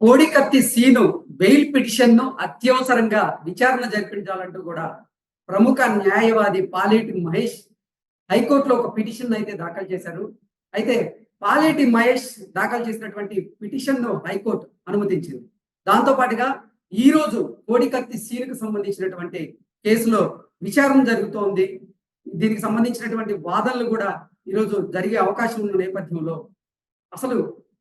కోడికత్తి scene bail పిటిషన్‌ను అత్యవసరంగా విచారణ జరిపించాలంటూ కూడా ప్రముఖ న్యాయవాది పాలేటి మహేష్ హైకోర్టులో ఒక పిటిషన్ అయితే దాఖలు చేశారు. అయితే పాలేటి మహేష్ దాఖలు చేసినటువంటి పిటిషన్‌ను హైకోర్టు అనుమతించింది. దాంతో పాటుగా ఈరోజు కోడికత్తి సీన్‌కు సంబంధించినటువంటి కేసులో విచారణ జరుగుతోంది. దీనికి సంబంధించినటువంటి వాదనలు కూడా ఈరోజు జరిగే అవకాశం ఉన్న నేపథ్యంలో అసలు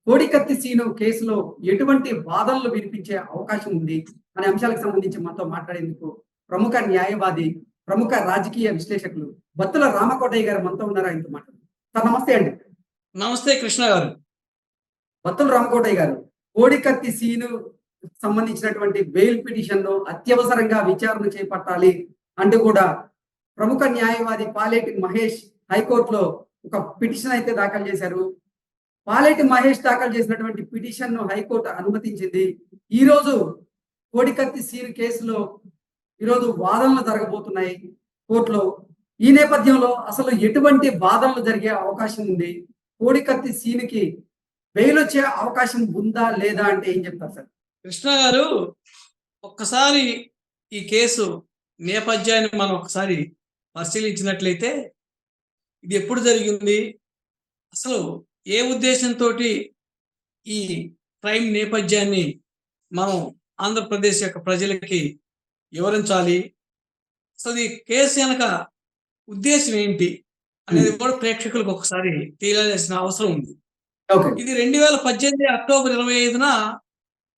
కోడికత్తి సీను కేసులో ఎటువంటి వాదనలు వినిపించే అవకాశం ఉంది అనే అంశాలకు సంబంధించి మనతో మాట్లాడేందుకు ప్రముఖ న్యాయవాది, ప్రముఖ రాజకీయ విశ్లేషకులు బత్తుల రామకోటయ్య గారు మనతో ఉన్నారు. ఆయనతో మాట్లాడు. సార్ నమస్తే అండి. నమస్తే కృష్ణ గారు. బత్తుల రామకోటయ్య గారు, కోడికత్తి సీను సంబంధించినటువంటి బెయిల్ పిటిషన్ను అత్యవసరంగా విచారణ చేపట్టాలి అంటూ కూడా ప్రముఖ న్యాయవాది పాలేటి మహేష్ హైకోర్టులో ఒక పిటిషన్ అయితే దాఖలు చేశారు. పాలేటి మహేష్ దాఖలు చేసినటువంటి పిటిషన్ను హైకోర్టు అనుమతించింది. ఈరోజు కోడికత్తి సీన్ కేసులో ఈరోజు వాదనలు జరగబోతున్నాయి కోర్టులో. ఈ నేపథ్యంలో అసలు ఎటువంటి వాదనలు జరిగే అవకాశం ఉంది? కోడికత్తి సీన్‌కి బెయిల్ వచ్చే అవకాశం ఉందా లేదా అంటే ఏం చెప్తారు సార్? కృష్ణ గారు, ఒక్కసారి ఈ కేసు నేపథ్యాన్ని మనం ఒకసారి పరిశీలించినట్లయితే ఇది ఎప్పుడు జరిగింది, అసలు ఏ ఉద్దేశంతో ఈ క్రైమ్ నేపథ్యాన్ని మనం ఆంధ్రప్రదేశ్ యొక్క ప్రజలకి వివరించాలి, అసలు ఈ కేసు వెనక ఉద్దేశం ఏంటి అనేది కూడా ప్రేక్షకులకు ఒకసారి తెలియాల్సిన అవసరం ఉంది. ఇది 2018 అక్టోబర్ 25న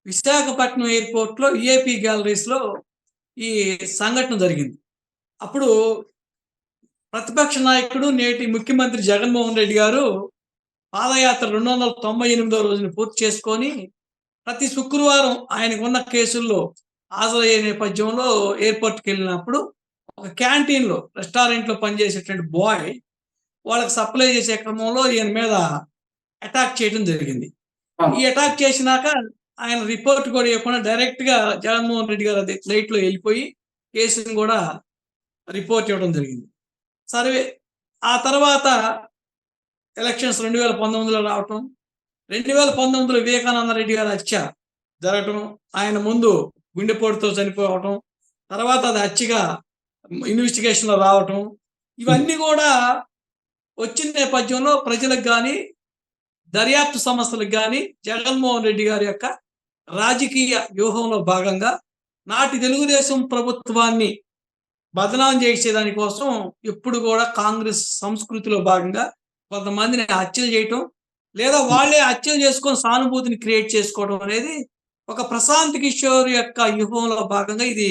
విశాఖపట్నం ఎయిర్పోర్ట్ లో ఈఏపీ గ్యాలరీస్ లో ఈ సంఘటన జరిగింది. అప్పుడు ప్రతిపక్ష నాయకుడు నేటి ముఖ్యమంత్రి జగన్మోహన్ రెడ్డి గారు పాదయాత్ర 298వ రోజున పూర్తి చేసుకొని ప్రతి శుక్రవారం ఆయనకు ఉన్న కేసుల్లో హాజరయ్యే నేపథ్యంలో ఎయిర్పోర్ట్కి వెళ్ళినప్పుడు ఒక క్యాంటీన్లో రెస్టారెంట్లో పనిచేసేటువంటి బాయ్ వాళ్ళకి సప్లై చేసే క్రమంలో ఈయన మీద అటాక్ చేయడం జరిగింది. ఈ అటాక్ చేసినాక ఆయన రిపోర్ట్ కూడా ఇవ్వకుండా డైరెక్ట్ గా జగన్మోహన్ రెడ్డి గారు ఫ్లైట్ లో వెళ్ళిపోయి కేసుని కూడా రిపోర్ట్ ఇవ్వడం జరిగింది. సర్వే ఆ తర్వాత ఎలక్షన్స్ 2019లో రావటం, 2019లో వివేకానంద రెడ్డి గారు హత్య జరగటం, ఆయన ముందు గుండెపోటుతో చనిపోవటం, తర్వాత అది హత్యగా ఇన్వెస్టిగేషన్ లో రావటం, ఇవన్నీ కూడా వచ్చిన నేపథ్యంలో ప్రజలకు కానీ దర్యాప్తు సంస్థలకు కానీ జగన్మోహన్ రెడ్డి గారి యొక్క రాజకీయ వ్యూహంలో భాగంగా నాటి తెలుగుదేశం ప్రభుత్వాన్ని బదనాం చేసేదాని కోసం ఎప్పుడు కూడా కాంగ్రెస్ సంస్కృతిలో భాగంగా కొంతమందిని హత్యలు చేయటం, లేదా వాళ్ళే హత్యలు చేసుకొని సానుభూతిని క్రియేట్ చేసుకోవడం అనేది ఒక ప్రశాంత్ కిషోర్ యొక్క వ్యూహంలో భాగంగా ఇది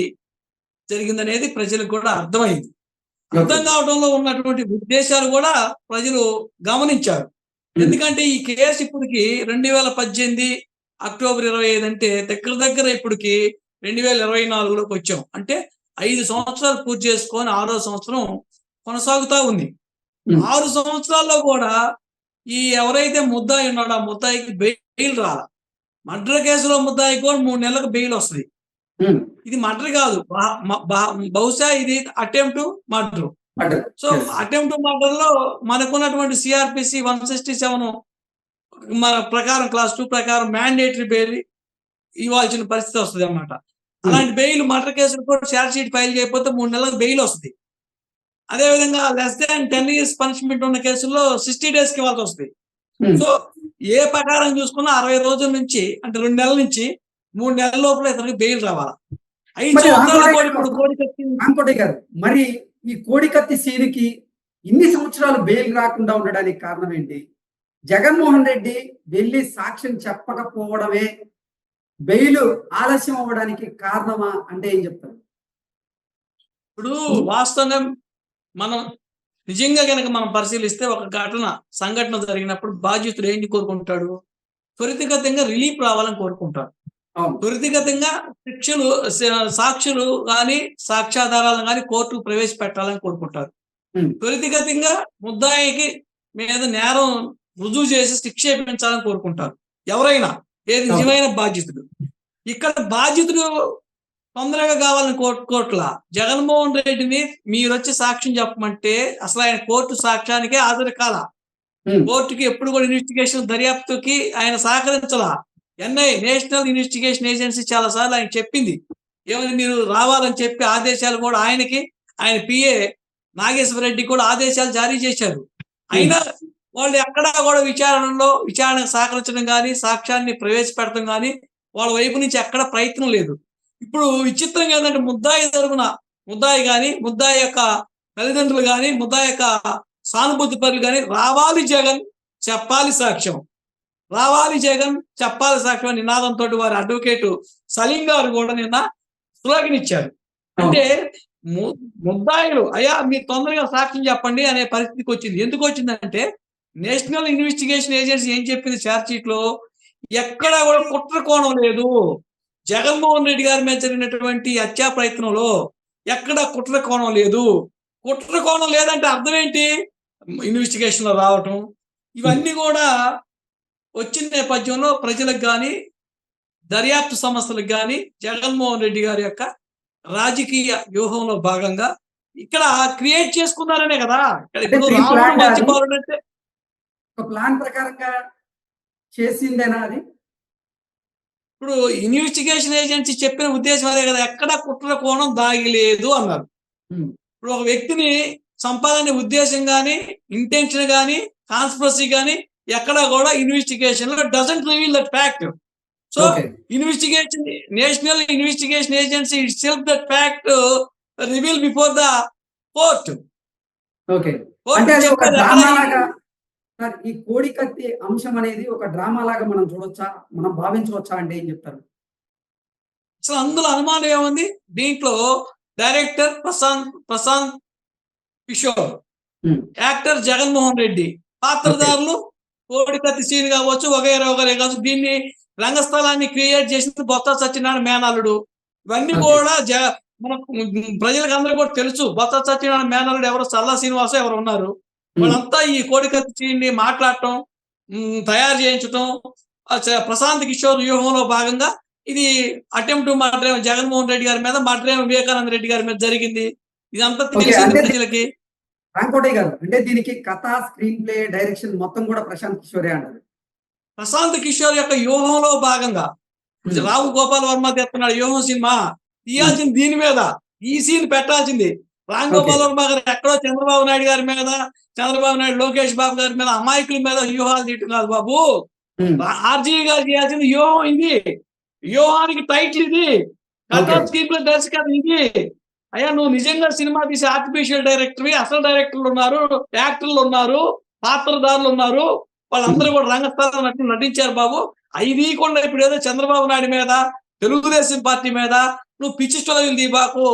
జరిగిందనేది ప్రజలకు కూడా అర్థమైంది. అర్థం కావడంలో ఉన్నటువంటి ఉద్దేశాలు కూడా ప్రజలు గమనించారు. ఎందుకంటే ఈ కేసు ఇప్పటికి 2018 అక్టోబర్ 25 అంటే దగ్గర ఇప్పటికి 2024లోకి వచ్చాం. అంటే 5 సంవత్సరాలు పూర్తి చేసుకొని 6వ సంవత్సరం కొనసాగుతా ఉంది. 6 సంవత్సరాల్లో కూడా ఈ ఎవరైతే ముద్దాయి ఉన్నాడో ఆ ముద్దాయికి బెయిల్ రాల. మర్డర్ కేసులో ముద్దాయికి కూడా 3 నెలలకు బెయిల్ వస్తుంది. ఇది మర్డర్ కాదు, బహుశా ఇది attempt murder. So attempt murder లో మనకున్నటువంటి సిఆర్పిసి 167 మన ప్రకారం క్లాస్ 2 ప్రకారం మ్యాండేటరీ బెయిల్ ఇవ్వాల్సిన పరిస్థితి వస్తుంది అన్నమాట. అలాంటి బెయిల్ మర్డర్ కేసులు కూడా ఛార్జ్ షీట్ ఫైల్ చేయకపోతే 3 నెలలకు బెయిల్ వస్తుంది. అదేవిధంగా లెస్ దాన్ 10 years పనిష్మెంట్ ఉన్న కేసుల్లో 60 days ఇవ్వాల్సి వస్తుంది. సో ఏ ప్రకారం చూసుకున్నా 60 రోజుల నుంచి అంటే 2 నెలల నుంచి 3 నెలల లోపల ఇతనికి బెయిల్ రావాలి. 5 సంవత్సరాలు ఇప్పుడు కోడికత్తి గారు, మరి ఈ కోడికత్తి సీన్‌కి ఇన్ని సంవత్సరాలు బెయిల్ రాకుండా ఉండడానికి కారణం ఏంటి? జగన్మోహన్ రెడ్డి వెళ్ళి సాక్ష్యం చెప్పకపోవడమే బెయిల్ ఆలస్యం అవ్వడానికి కారణమా అంటే ఏం చెప్తారు? ఇప్పుడు వాస్తవంగా మనం నిజంగా కనుక మనం పరిశీలిస్తే ఒక సంఘటన జరిగినప్పుడు బాధ్యతుడు ఏంటి కోరుకుంటాడు? త్వరితగతంగా రిలీఫ్ రావాలని కోరుకుంటాడు. త్వరితగతంగా సాక్షులు కానీ సాక్ష్యాధారాలను కానీ కోర్టుకు ప్రవేశపెట్టాలని కోరుకుంటారు. త్వరితగతంగా ముద్దాయికి మీద నేరం రుజువు చేసి శిక్ష వేయించాలని కోరుకుంటారు ఎవరైనా, ఏది నిజమైన బాధ్యతుడు. ఇక్కడ బాధ్యతుడు తొందరగా కావాలని కోర్టుల జగన్మోహన్ రెడ్డిని మీరు వచ్చి సాక్ష్యం చెప్పమంటే అసలు ఆయన కోర్టు సాక్ష్యానికే హాజరు కాల. కోర్టుకి ఎప్పుడు కూడా ఇన్వెస్టిగేషన్ దర్యాప్తుకి ఆయన సహకరించాల. నేషనల్ ఇన్వెస్టిగేషన్ ఏజెన్సీ చాలా సార్లు ఆయన చెప్పింది. ఏమని మీరు రావాలని చెప్పి ఆదేశాలు కూడా ఆయనకి, ఆయన పిఏ నాగేశ్వర రెడ్డి కూడా ఆదేశాలు జారీ చేశారు. అయినా వాళ్ళు ఎక్కడా కూడా విచారణకు సహకరించడం కానీ, సాక్ష్యాన్ని ప్రవేశపెడతాం కానీ వాళ్ళ వైపు నుంచి ఎక్కడ ప్రయత్నం లేదు. ఇప్పుడు విచిత్రంగా ఏంటంటే ముద్దాయి కానీ, ముద్దాయి యొక్క తల్లిదండ్రులు కానీ, ముద్దాయి యొక్క సానుభూతి పరులు కానీ రావాలి జగన్ చెప్పాలి సాక్ష్యం, రావాలి జగన్ చెప్పాలి సాక్ష్యం అని నినాదంతో వారి అడ్వకేట్ సలీం గారు కూడా నిన్న స్లోగన్ ఇచ్చారు. అంటే ముద్దాయిలు అయ్యా మీరు తొందరగా సాక్ష్యం చెప్పండి అనే పరిస్థితికి వచ్చింది. ఎందుకు వచ్చిందంటే నేషనల్ ఇన్వెస్టిగేషన్ ఏజెన్సీ ఏం చెప్పింది ఛార్జ్ షీట్ లో, ఎక్కడా కూడా కుట్ర కోణం లేదు. జగన్మోహన్ రెడ్డి గారి మీద జరిగినటువంటి హత్యా ప్రయత్నంలో ఎక్కడ కుట్ర కోణం లేదు. కుట్ర కోణం లేదంటే అర్థం ఏంటి? ఇన్వెస్టిగేషన్ లో రావటం ఇవన్నీ కూడా వచ్చిన నేపథ్యంలో ప్రజలకు కానీ, దర్యాప్తు సంస్థలకు కానీ జగన్మోహన్ రెడ్డి గారి యొక్క రాజకీయ వ్యూహంలో భాగంగా ఇక్కడ క్రియేట్ చేసుకున్నారనే కదా. ఇక్కడ ఇప్పుడు రావడం మర్చిపోవాలంటే ఒక ప్లాన్ ప్రకారంగా చేసిందేనా అది? ఇప్పుడు ఇన్వెస్టిగేషన్ ఏజెన్సీ చెప్పిన ఉద్దేశం అదే కదా, ఎక్కడ కుట్ర కోణం దాగి లేదు అన్నారు. ఇప్పుడు ఒక వ్యక్తిని సంపాదన ఉద్దేశం కానీ, ఇంటెన్షన్ కానీ, కాన్స్పిరసీ కానీ ఎక్కడ కూడా ఇన్వెస్టిగేషన్ లో doesn't reveal that fact. So investigation national investigation agency it self that fact reveal before the court. Okay, అంటే అది ఒక డ్రామా లాగా సార్, ఈ కోడి కత్తి అంశం అనేది ఒక డ్రామా లాగా మనం చూడొచ్చా, మనం భావించవచ్చా అంటే ఏం చెప్తారు? అసలు అందులో అనుమానం ఏముంది? దీంట్లో డైరెక్టర్ ప్రశాంత్ కిషోర్, యాక్టర్ జగన్మోహన్ రెడ్డి, పాత్రధారులు కోడికత్తి సీన్ కావచ్చు, వగైరా కావచ్చు. దీన్ని రంగస్థలాన్ని క్రియేట్ చేసింది బొత్స సత్యనారాయణ మేనల్లుడు. ఇవన్నీ కూడా మన ప్రజలకు అందరూ కూడా తెలుసు. బొత్స సత్యనారాయణ మేనల్లుడు ఎవరు, సల్లా శ్రీనివాస ఎవరు ఉన్నారు. వాళ్ళంతా ఈ కోడికత్తి సీన్ ని మాట్లాడటం, తయారు చేయించటం, ప్రశాంత్ కిషోర్ వ్యూహంలో భాగంగా ఇది అటెంప్ట్ మర్డర్ జగన్మోహన్ రెడ్డి గారి మీద, మర్డర్ వివేకానంద రెడ్డి గారి మీద జరిగింది. ఇదంతా తెలిసింది ప్రజలకి. రాంకోటయ్య గారు, అంటే దీనికి కథ, స్క్రీన్ ప్లే, డైరెక్షన్ మొత్తం కూడా ప్రశాంత్ కిషోరే అంటారు. ప్రశాంత్ కిషోర్ యొక్క వ్యూహంలో భాగంగా రావు గోపాల్ వర్మ తెస్తున్నాడు వ్యూహం సినిమా, తీయాల్సింది దీని మీద, ఈ సీన్ పెట్టాల్సింది. రామ్ గోపాల్ వర్మ గారు ఎక్కడో చంద్రబాబు నాయుడు గారి మీద, చంద్రబాబు నాయుడు లోకేష్ బాబు గారి మీద అమాయకుల మీద వ్యూహాలు తీయటం కాదు బాబు. ఆర్జీవి గారు చేయాల్సింది వ్యూహం ఇది. వ్యూహానికి టైటిల్ ఇది, కథ స్క్రీన్ ప్లే దర్శకత్వం ఇది. అయ్యా నువ్వు నిజంగా సినిమా తీసే ఆర్టిఫిషియల్ డైరెక్టర్, అసలు డైరెక్టర్లు ఉన్నారు, యాక్టర్లు ఉన్నారు, పాత్రధారులు ఉన్నారు. వాళ్ళందరూ కూడా రంగస్థలం నటించారు బాబు. అవి తీయకుండా ఇప్పుడు ఏదో చంద్రబాబు నాయుడు మీద, తెలుగుదేశం పార్టీ మీద నువ్వు పిచ్చి స్టోరీలు దీబాకు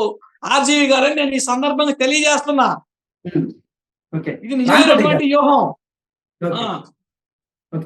ఆర్జీవి గారని నేను ఈ సందర్భంగా తెలియజేస్తున్నా. ఇది నిజమైనటువంటి వ్యూహం.